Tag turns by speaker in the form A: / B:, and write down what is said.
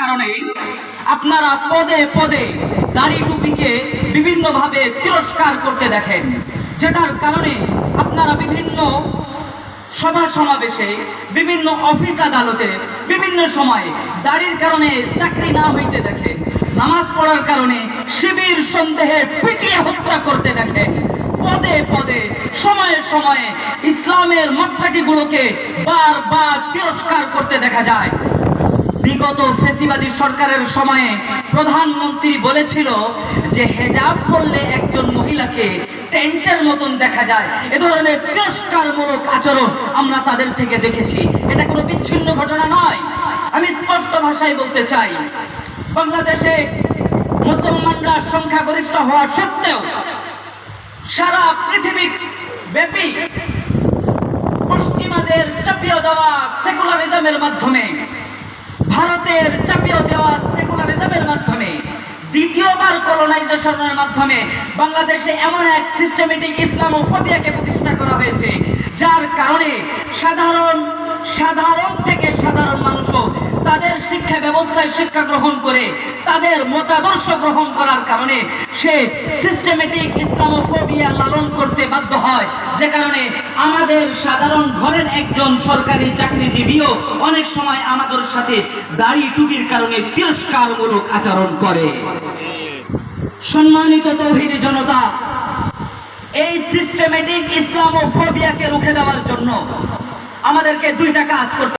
A: কারণে আপনারা পদে পদে দাড়ি টুপিকে বিভিন্নভাবে তিরস্কার করতে দেখেন, যেটার কারণে আপনারা বিভিন্ন সভা সমাবেশে, বিভিন্ন অফিস আদালতে বিভিন্ন সময়ে দাড়ির কারণে চাকরি না হইতে দেখেন, নামাজ পড়ার কারণে শিবির সন্দেহে পিটিয়ে হত্যা করতে দেখেন, পদে পদে সময়ে সময়ে ইসলামের মাপকাঠিগুলোকে বারবার তিরস্কার করতে দেখা যায়। বিগত ফ্যাসিবাদী সরকারের সময়ে প্রধানমন্ত্রী বলেছিল যে হেজাব পরলে একজন মহিলাকে টেন্টের মতন দেখা যায়। এ ধরনের তিরস্কারমূলক আচরণ আমরা তাদের থেকে দেখেছি। এটা কোনো বিচ্ছিন্ন ঘটনা নয়। আমি স্পষ্ট ভাষায় বলতে চাই, বাংলাদেশে মুসলমানরা সংখ্যাগরিষ্ঠ হওয়া সত্ত্বেও সারা পৃথিবী ব্যাপী পশ্চিমাদের চাপিয়ে দেওয়া সেকুলারিজমের মাধ্যমে, ভারতের চাপিয়ে দেওয়া সেকুলারিজমের মাধ্যমে, দ্বিতীয়বার কলোনাইজেশনের মাধ্যমে বাংলাদেশে এমন এক সিস্টেমেটিক ইসলামোফোবিয়াকে প্রতিষ্ঠা করা হয়েছে, যার কারণে সাধারণ থেকে সাধারণ মানুষও তাদের শিক্ষা ব্যবস্থায় শিক্ষা গ্রহণ করে তাদের মতাদর্শ গ্রহণ করার কারণে সে সিস্টেমেটিক ইসলামোফোবিয়া লালন করতে বাধ্য হয়, যে কারণে আমাদের সাধারণ ঘরের একজন সরকারি চাকরিজীবীও অনেক সময় আমাদের সাথে দাড়ি টুপির কারণে তিরস্কারমূলক আচরণ করে। সম্মানিত তৌহিদি জনতা, এই সিস্টেমেটিক ইসলামোফোবিয়াকে রুখে দেওয়ার জন্য আমাদেরকে দুইটা কাজ করতে